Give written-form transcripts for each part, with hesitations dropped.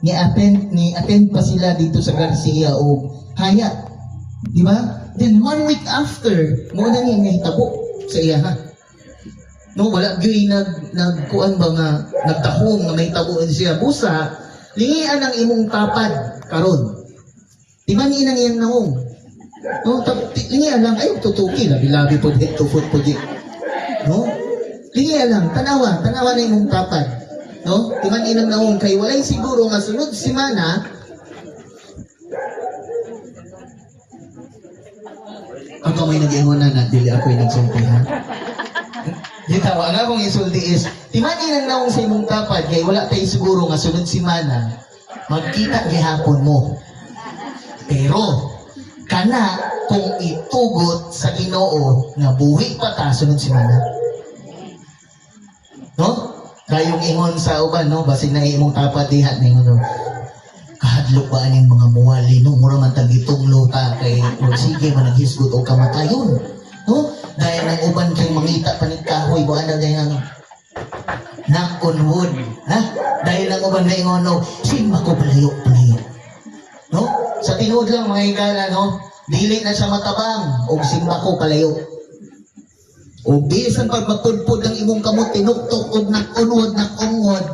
ni-attend pa sila dito sa Garcia o Haya. Di ba? Then 1 week after, mo na niya hitabo sa iya ha. No, wala gyud nagkuan ba nga nagtahong nga may tabuan siya busa, lingian ang imong tapad karon. Di ba ni inang iyang nahong? No, lingian lang ay tutuki labi-labi po dito foot po di. No? Lingian lang, tanawa na imong tapad. No? Di man inang nahong kay walay siguro nga sunod semana ako may nag-ingon na dili ako'y nagsulti ha. Di tawa nga kung isulti is, di man inang naong sa imong tapad, kaya wala tayo siguro nga sunod semana, magkita gihapon mo. Pero, kana kung itugot sa Ginoo nga buhi pa ta sunod semana. No? Kayong ingon sa uban, no? Basin na imong tapad dihat na ingon, no? Kahadlok ba aning mga muwali, no? Mura man tagitong luta kay sige man naghisgot o kamatayon. No? Dahil ang uban kay mangita panigkahoy buwan na dahil ang knock on wood. Ha? Dahil ang uban na ingon, no? Sima ko palayo. No? Sa tinuod lang mga higala, no? Dili na siya matabang o sima ko palayo. O bisan pag magpudpud ang imong kamot tinuktok o nakunod nakungod,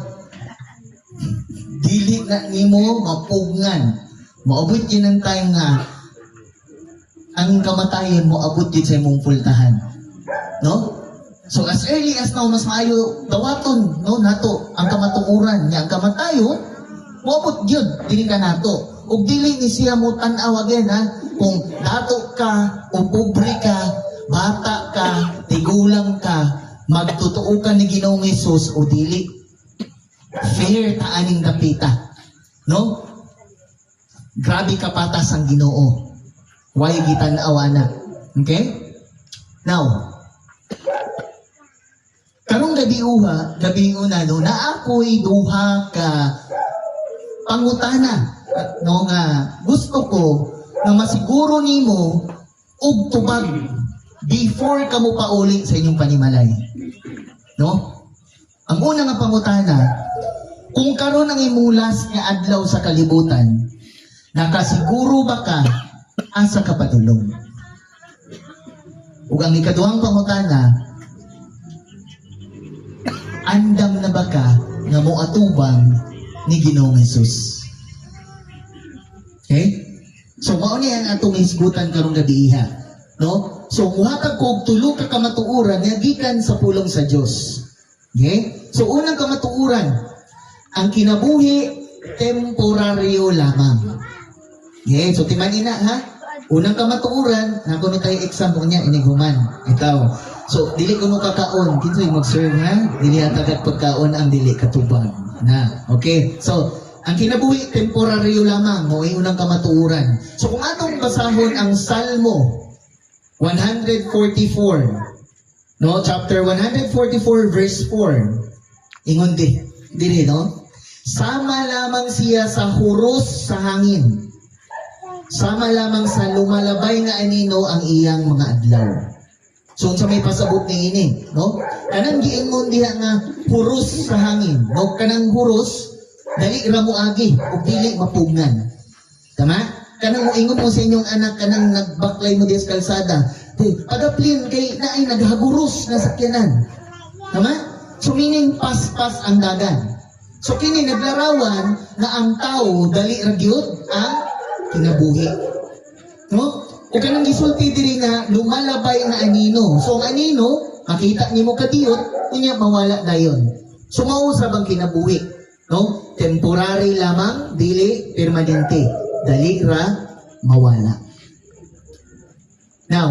dili na nimo mapugngan. Maabot yun ang time nga ang kamatayon mo abot din sa imong pultahan. No? So as early as now, mas maayo dawaton, no, nato ang kamatuoran niya. Ang kamatayon, moabot yun, dili ka nato. Ug dili ni siya mo tan-aw again, ha? Kung nato ka, o pobre ka, bata ka, tigulang ka, magtutuo ka ni Ginoong Hesus o dili. Fair ta aning dapita. No? Grabe kapatas ang Ginoo. Why gitan-awa na. Okay? Now, karong gabi una, no, na ako'y duha ka pangutana, no, nga gusto ko na masiguro nimo og tubag before ka mo pauli sa inyong panimalay. No? Ang una nga pangutana, kung karon ang imulas nga adlaw sa kalibutan, nakasiguro ba ka asa ka padulong? Ug ang ikaduhang pangutana, andam na ba ka nga moatubang ni Ginoong Hesus? Okay? So mao ni ang atong hisgutan karong gabi iha, no? So muhatag ko og tulo ka kamatuoran nga gikan sa pulong sa Dios. Okay? So unang kamatuoran, ang kinabuhi temporaryo lamang. Okay? So timanin na ha. Unang kamatuoran, nakuno tayo example niya iniguman. Ikaw. So dili kuno kakaon, kinsay mag-serve ha? Dili atagat pagkaon ang dili katubang. Na. Okay? So ang kinabuhi temporaryo lamang, mo ay unang kamatuoran. So kung atong basahon ang Salmo 144, no, chapter 144 verse 4. Ingon dili, no? Sama lamang siya sa huros sa hangin. Sama lamang sa lumalabay nga anino ang iyang mga adlaw. So sa may pasabot ni ini, no? Kanang giingon diha nga huros sa hangin, no? Kanang huros dali ra mo agi ug dili mapugngan. Tama? Kanang mo ingon mo sa inyong anak kanang nagbaklay mo diha sa kalsada, pagaplin kay naay naghaguros na sakyanan. Tama? So meaning paspas ang dagan. So kini naglarawan na ang tao dali ra gyud ang kinabuhi. No? O kanang gisulti diri nga lumalabay na anino. So ang anino, makita nimo kadiyot, unya mawala dayon. So mao sa bang kinabuhi, no? Temporary lamang, dili permanente. Dali ra mawala. Now,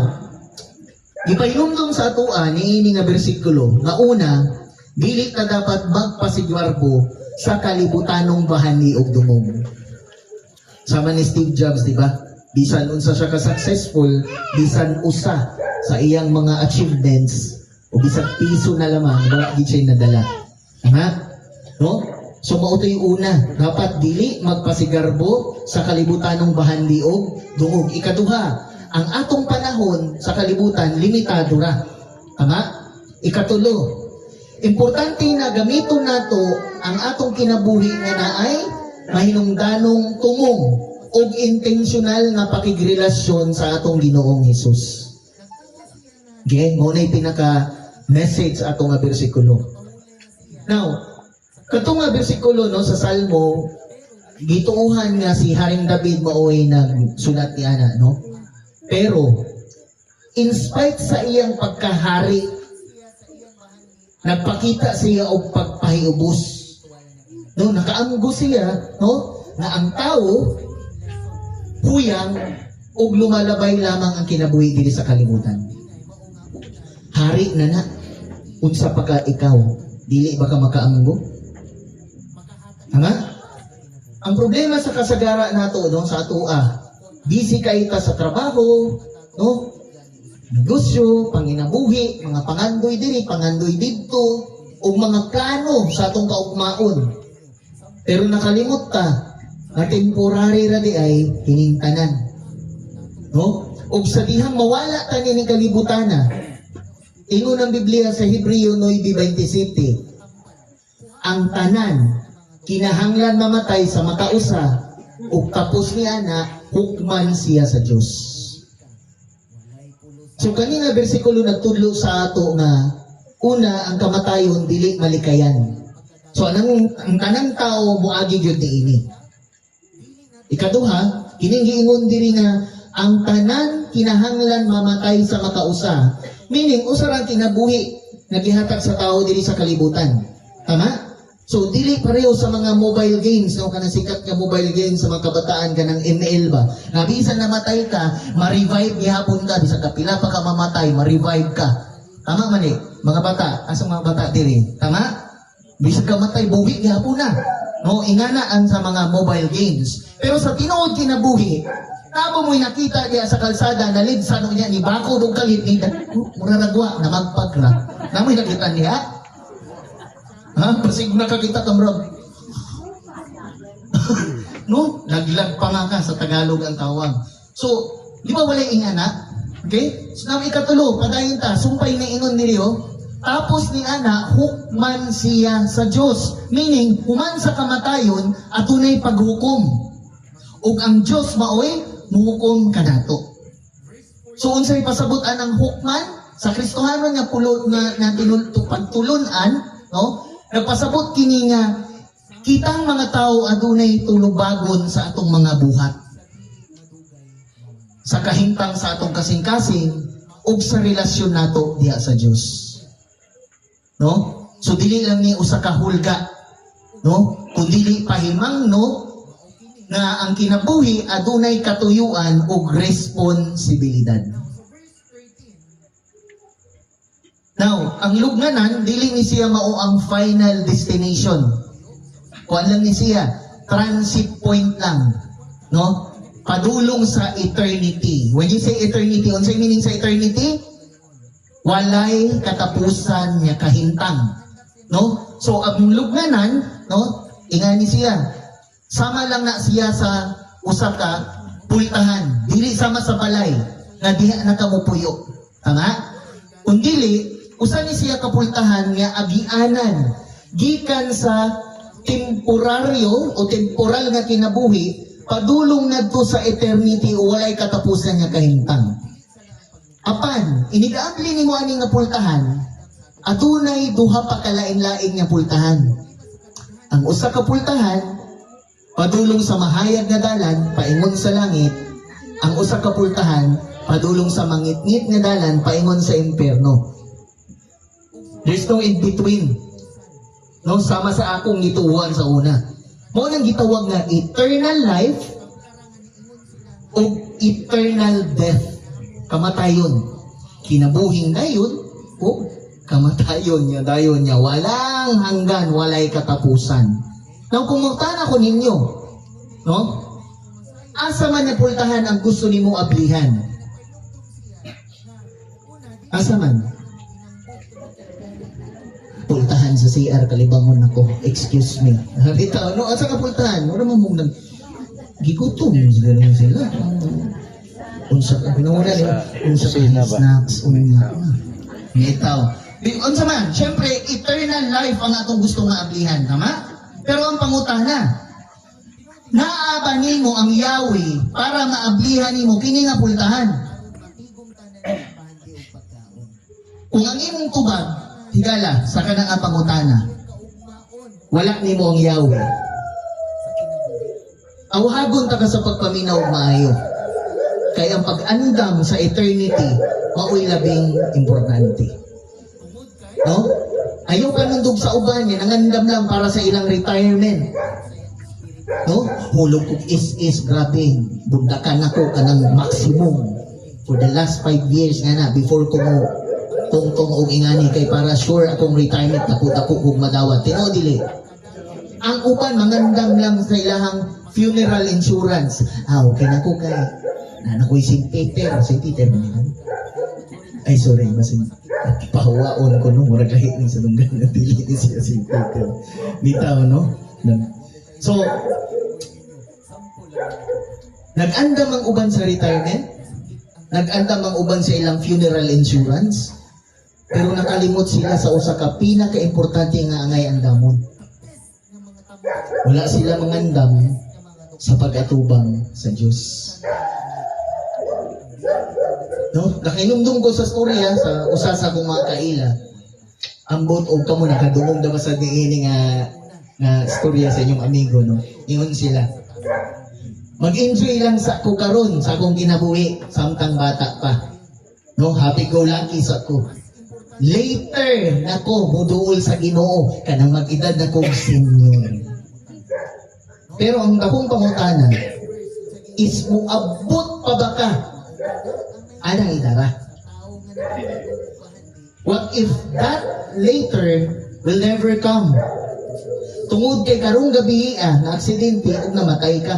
ipahinumdum sa atoa ni ini nga bersikulo nga una, dili ka dapat magpasigwarbo sa kalibutanong bahani og dungog. Sama ni Steve Jobs, di ba? Bisan unsa siya ka-successful, bisan usa sa iyang mga achievements, o bisan piso na lamang, wala di siya nadala. Tama? No? So, mauto yung una. Dapat dili magpasigarbo sa kalibutanong bahandi o dungog. Ikaduha, ang atong panahon sa kalibutan, limitado ra. Tama? Ikatulo, importante na gamiton nato ang atong kinabuhi nga naay mahinungdanong tumong og intentional nga pakigrelasyon sa atong Ginoong Hesus. Okay, mo na pinaka message atong nga bersikulo. Now, katong nga bersikulo no sa Salmo, gituuhan nga si Haring David maoy nagsulat ni ana no. Pero in spite sa iyang pagkahari, nagpakita siya og pagpahiubos. No, nakaamgo siya, no, na ang tao huyang ug lumalabay lamang ang kinabuhi diri sa kalibutan. Hari na na, unsa pa ka ikaw, dili ba ka makaamgo? Nga? Ang problema sa kasagara nato no, sa atoa, busy kay ta sa trabaho, no? Negosyo, panginabuhi, mga pangandoy diri, pangandoy didto, o mga plano sa atong kaugmaon. Pero nakalimot ta, na temporary ra di ay hiningtanan. No? O sa dihang mawala ta ni kalibutan na, ingon ang Biblia sa Hebreo 9:27, ang tanan, kinahanglan mamatay sa makausa, ug tapos niya na, hukman siya sa Diyos. So kanina bersikulo nagtudlo sa ato nga una ang kamatayon dili malikayan. So ang tanang tao moagi gyud niini. Ikaduha, kining giingon diri nga ang tanan kinahanglan mamatay sa makausa. Meaning usa ra kinabuhi nagihatag sa tao diri sa kalibutan. Tama? So dili pareho sa mga mobile games, no, kanang sikat nga mobile games sa mga kabataan kanang ML ba. Nga bisan namatay ka, ma-revive gihapon ka, bisan ka pila pa ka mamatay, ma-revive ka. Tama man mga bata, asang mga bata diri. Tama? Bisan ka matay, buhi gihapon na. No, inganaan sa mga mobile games. Pero sa tinuod kinabuhi, tabo mo'y nakita diya sa kalsada na lidsan niya ni bako dog kalit ni muraragwa na magpagra. Namoy nakita niya. Ha? Pasig nakakita ka bro. No? Laglag pa nga ka sa Tagalog ang tawag. So, di ba wala ingana? Okay? So, namin ikatulo, padayon ta, sumpay na ingon niliyo, tapos ni ana, hukman siya sa Diyos. Meaning, human sa kamatayon, atunay paghukom. Ug ang Diyos maoy, muhukom kanato. So, unsay pasabutan ang hukman? Sa Kristohanon nga pulo na pagtulunan, no? Nagpasabot kini nga kitang mga tao adunay tulubagon sa atong mga buhat. Sa kahimtang sa atong kasing-kasing ug sa relasyon nato diha sa Dios. No? So dili lang ni usa ka hulga, no? Kun dili pahimangno nga ang kinabuhi adunay katuyuan ug responsibilidad. Now, ang lugnanan, dili ni siya mao ang final destination. Kuan lang ni siya, transit point lang. No? Padulong sa eternity. When you say eternity, unsay meaning sa eternity? Walay katapusan niya kahintang. No? So, ang lugnanan, no? Ingani siya. Sama lang na siya sa usa ka pultahan. Dili sama sa balay nga diha na kamupuyo. Tama? Kung dili, usa ni siya kapultahan nga agianan gikan sa temporaryo o temporal nga kinabuhi padulong ngadto sa eternity o walay katapusan nga kahimtang. Apan inigaabli nimo ani nga pultahan adunay duha pa kalain-lain nga pultahan. Ang usa ka pultahan padulong sa mahayag nga dalan paingon sa langit, ang usa ka pultahan padulong sa mangitngit nga dalan paingon sa impierno. There's no in between. No, sama sa akong gituwan sa una. Mao nang gitawag nga eternal life o eternal death. Kamatayon. Kinabuhing dayon o kamatayon niya dayon niya walang hanggan, walay katapusan. Now kung magtana ko ninyo, no? Asa man na pultahan ang gusto nimo ablihan? Asa man? Pultahan sa CR kalibangon ako. Excuse me. Bitaw, no, asa ka pultahan? Wala man mong gigutom sila. Unsa ka pinawala nila? Unsa ka snacks unya. Bitaw. Unsa man, syempre eternal life ang atong gusto nga ablihan, tama? Pero ang pangutana, Naaba nimo ang Yahweh para maablihan nimo kini nga pultahan. Kung ang imong tubag higala sa kanang pangutana, wala nimo ang Yahweh. Awhagon ta ka sa pagpaminaw maayo. Kaya ang pag-andam sa eternity, mao'y labing importante. No? Ayaw ka nandog sa uban niya, nangandam lang para sa ilang retirement. No? Hulog kong is, grabe. Bundakan ako ka ng maximum. For the last 5 years nga na, before ko mo tungtong o ingani, kay para sure akong retirement, takot-takot kong madawat. Tino, dili. Ang uban, mangandam lang sa ilahang funeral insurance. Okay na ko kay ako'y St. Peter ba niyan? Ay, sorry, masin pahawaon ko nung murag lahi ni sa lunggan na dili siya St. Peter. Bitaw, no? So, nag-andam ang uban sa retirement, nag-andam ang uban sa ilang funeral insurance, pero nakalimot sila sa usa ka pinaka-importante nga angay andamon. Wala sila mangandam sa pag-atubang sa Diyos. No? Nakinumdum ko sa storya sa usa sa akong mga kaila. Ambot og kamo nakadungog daw sa diini nga storya sa inyong amigo, no. Ingon sila. Mag-enjoy lang sa ko karon sa akong kinabuhi samtang bata pa. No, happy go lucky sa ko. Later nako muduol sa Ginoo kanang mag-edad na kong senior. Pero ang dakong pangutana is muabot pa ba ka anang idara? What if that later will never come? Tungod kay karong gabi na aksidente ug namatay ka.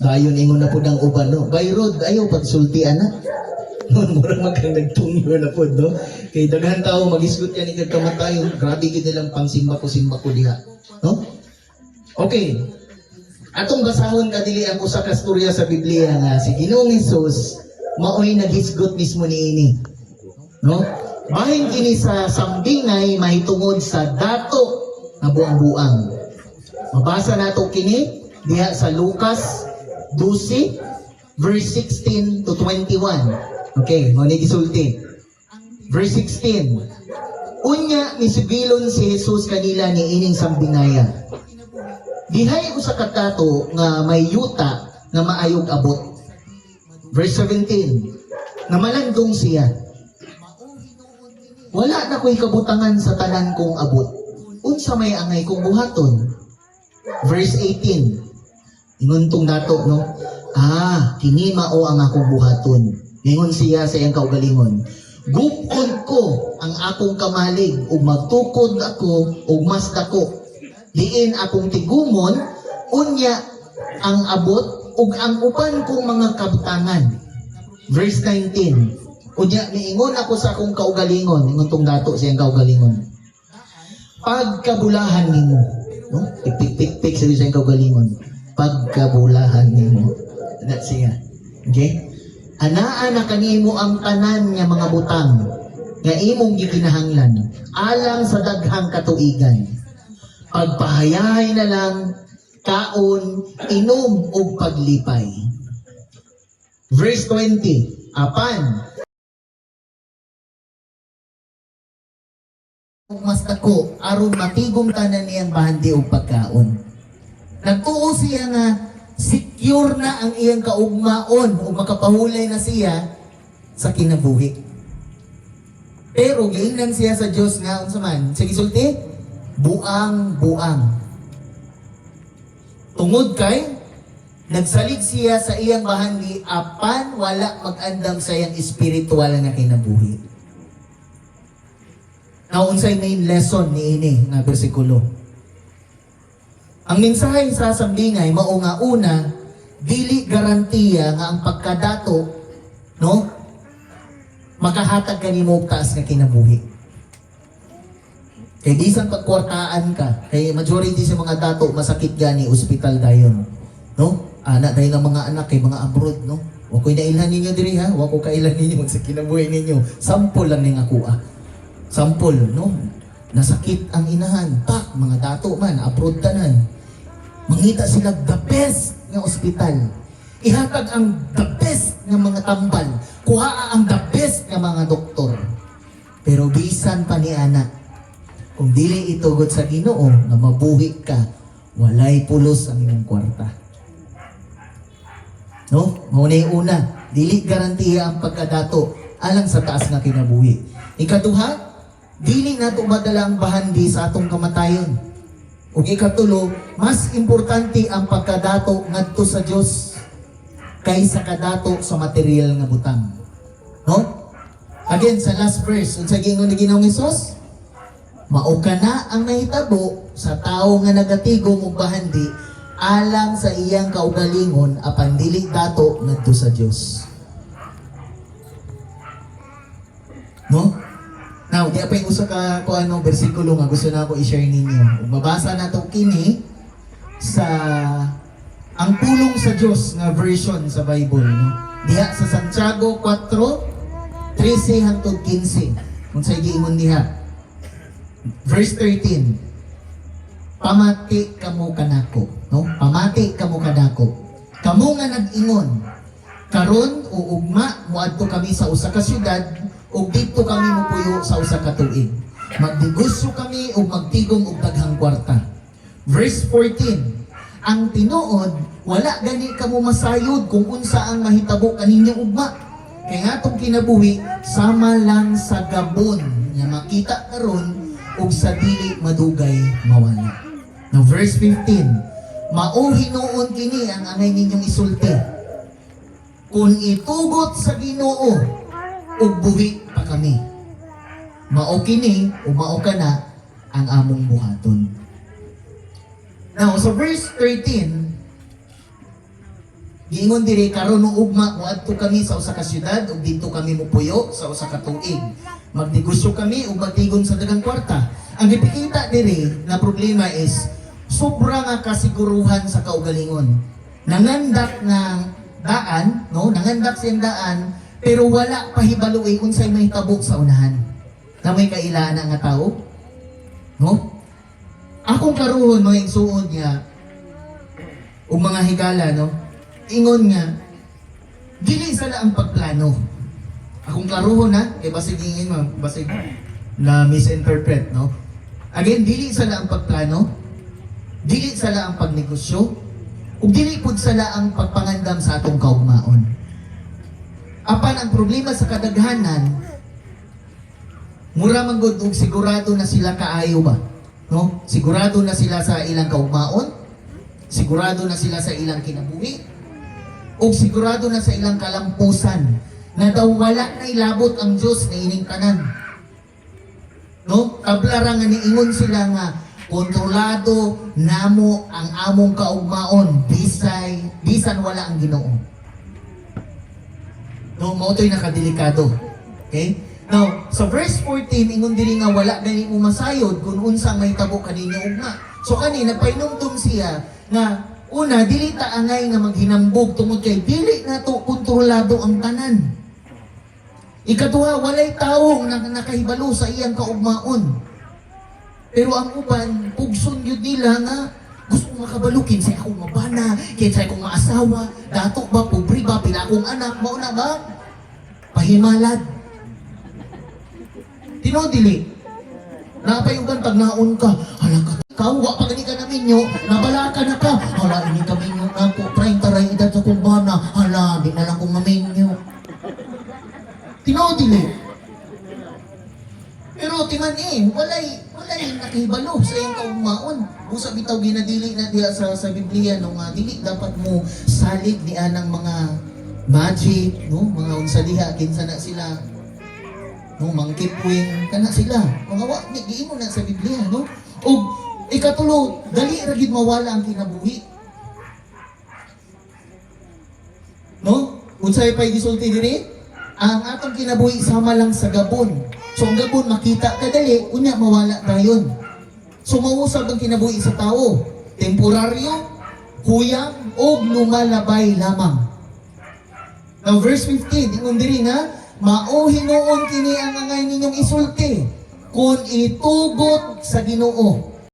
Dayon ingon na pud ang uban, no. By road ayaw pagsultian na. Noon murag magkandagtungyo na pud, no. Kay daghan tao magisgot yan ikag kamatayon. Grabe gid nilang pangsimba ko diha, no? Okay. Atong basahon kadili ang usa ka storya sa Biblia nga si Ginoong Hesus maoy naghisgot mismo niini. No? Bahin kini sa sambingay mahitungod sa dato na buang-buang. Mabasa nato kini diha sa Lucas 12 verse 16 to 21. Okay, mo ni gisulti. Verse 16. Unya nisibilon si Jesus kanila ni ining sambingaya. Dihay ko sa katato nga may yuta nga maayog abot. Verse 17. Namalandong siya. Wala na ko'y kabutangan sa tanan kong abot. Unsa may angay kong buhaton. Verse 18. Ingon tong dato, no? Kini mao ang akong buhaton. Ingon siya sa iyang kaugalingon. Gupod ko ang akong kamalig ug magtukod ako ug mas dako. Diin akong tigumon, unya ang abot, ug ang upan kong mga kabtangan. Verse 19. Unya, niingon ako sa akong kaugalingon, ingon tong dato siyang kaugalingon. Pagkabulahan nimo, no? Tik-tik-tik-tik sa siyang kaugalingon. Pagkabulahan nimo. That's siya. Okay? Anaa na kanimo ang tanan nga mga butang, nga imong gikinahanglan, alang sa daghang katuigan. Pagpahayahay na lang, kaon, inom o paglipay. Verse 20, Apan, mas ako, aron matigong tanan niyang bahandi o pagkaon. Nagtuo siya nga, secure na ang iyang kaugmaon o makapahulay na siya sa kinabuhi. Pero giingnan siya sa Diyos nga, unsa man, sige sulti, buang-buang. Tungod kay nagsalig siya sa iyang bahandi apan wala mag-andam sa iyang espiritual na kinabuhi. Now, unsay main lesson ni ini nga bersikulo? Ang mensahe sa sambingay mao nga una, dili garantiya nga ang pagkadato, no, makahatag kanimo og taas nga kinabuhi. Kay bisan pagkwartaan ka, kay majority sa mga dato masakit gani ospital dayon, no? Anak dahil ng mga anak kay mga abroad, no? Wa ko'y nailhan ninyo diri ha, wa ko kailan ninyo sa kinabuhi ninyo. Sample lang ning ako Sample, no? Nasakit ang inahan, pak mga dato man abroad tanan. Mangita sila the best nga ospital. Ihatag ang the best nga mga tambal. Kuhaa ang the best nga mga doktor. Pero bisan pa ni ana, kung dili itugot sa Ginoo nga mabuhi ka, walay pulos ang imong kwarta. No? Mauna yung una, dili garantiya ang pagkadato alang sa taas nga kinabuhi. Ikaduha, dili nato madala ang bahandi sa atong kamatayon. Ug ikatulo, mas importante ang pagkadato ngadto sa Dios kaysa kadato sa material nga butang. No? Again, sa last verse, unsa gingon ni Ginoong Hesus? Mao kana ang nahitabo sa tawo nga nagatigom og bahandi alang sa iyang kaugalingon apan dili dato ngadto sa Dios. No? Now, di pa yung usa ka bersikulo nga gusto na ako i-share ninyo. Mabasa na to kini sa ang pulong sa Dios nga version sa Bible, no? Diha sa Santiago 4:13 hangtod 15. Kung sa giingon diha. Verse 13. Pamati kamo kanako, no? Pamati kamo kanako. Kamo nga nag-ingon, karon o ugma moadto kami sa usa ka syudad ug dito kami mopuyo sa usa ka tuig. Magdigusyo kami ug magtigom og daghang kwarta. Verse 14. Ang tinuod, wala gani kamo masayod kung unsa ang mahitabo kaninyong ugma. Kaya nga itong kinabuhi, sama lang sa gabon nga makita karon ug sa dili madugay mawala. Now verse 15. Mao hinuon kini ang angay ninyong isulti. Kung itugot sa Ginoo ug buhi pa kami. Mao kini o mao kana ang among buhaton. Now, sa verse 13, giingon diri karon no ugma moadto kami sa usa ka syudad ug dito kami mopuyo sa usa ka tuig. Magnegosyo kami ug magtigon sa daghang kwarta. Ang ipikita diri na problema is sobra nga kasiguruhan sa kaugalingon. Nangandak ng daan, no? Nangandak siyang daan, pero wala pahibaloy unsay mahitabo sa unahan. Na may kailangan nga tao, no? Akong karuhon mga igsuon niya o mga higala, no? Ingon nga, dili sala ang pagplano. Akong karuhon ha, basig ingin mo, basig na misinterpret, no? Again, dili sala ang pagplano, dili sala ang pagnegosyo, ug dili pud sala ang pagpangandam sa atong kaugmaon. Apan ang problema sa kadaghanan, mura man gud ug sigurado na sila kaayo ba? No? Sigurado na sila sa ilang kaugmaon, sigurado na sila sa ilang kinabuhi, o sigurado na sa ilang kalampusan na daw wala na ilabot ang Diyos na ining tanan. No? Tablara nga niingon sila nga kontrolado namo ang among kaugmaon bisan wala ang Ginoo. No, mao to'y nakadelikado. Okay? Now, sa verse 14, ingon diri nga wala gani mo masayod kung unsang mahitabo kaninyo ugma. So kani nagpainumdum siya nga una dili ta angay nga maghinambog tungod kay dili nato kontrolado ang tanan. Ikaduha, walay tawo nga nakahibalo sa iyang kaugmaon. Pero ang uban, pugson yun nila nga gusto makabalukin sa akong mabana, kinsa akong maasawa, dato ba, pobre ba, pila akong anak, mauna ba? Pahimalad. Tinodili. Napayugan pag naon ka, hala ka, wa pa gani ka namin nyo, nabala ka na ka, hala ini kami nyo na ko, 30 ray edad sa kumbana, hala, di na lang kong namin nyo. Tinodili. Pero timan walay nakahibalo sa iyang kaugmaon. Kung sa bitaw ginadili na diya sa Biblia, no, nga dili dapat mo salig ni anang mga magic, no, mga unsa diha, kinsa na sila, no, mangkipwing, kana sila. Mga wa, giimo na sa Biblia, no? O, ikatulo, dali ra gid mawala ang kinabuhi. No? Unsay pay gisulti diri? Ang atong kinabuhi sama lang sa gabon. So ang gabon makita kadali, unya mawala dayon. So mausab ang kinabuhi sa tao. Temporaryo, huyang, o lumalabay lamang. Now verse 15, ingon diri nga, mao hinuon kini ang angay ninyong isulti kung itugot sa Ginoo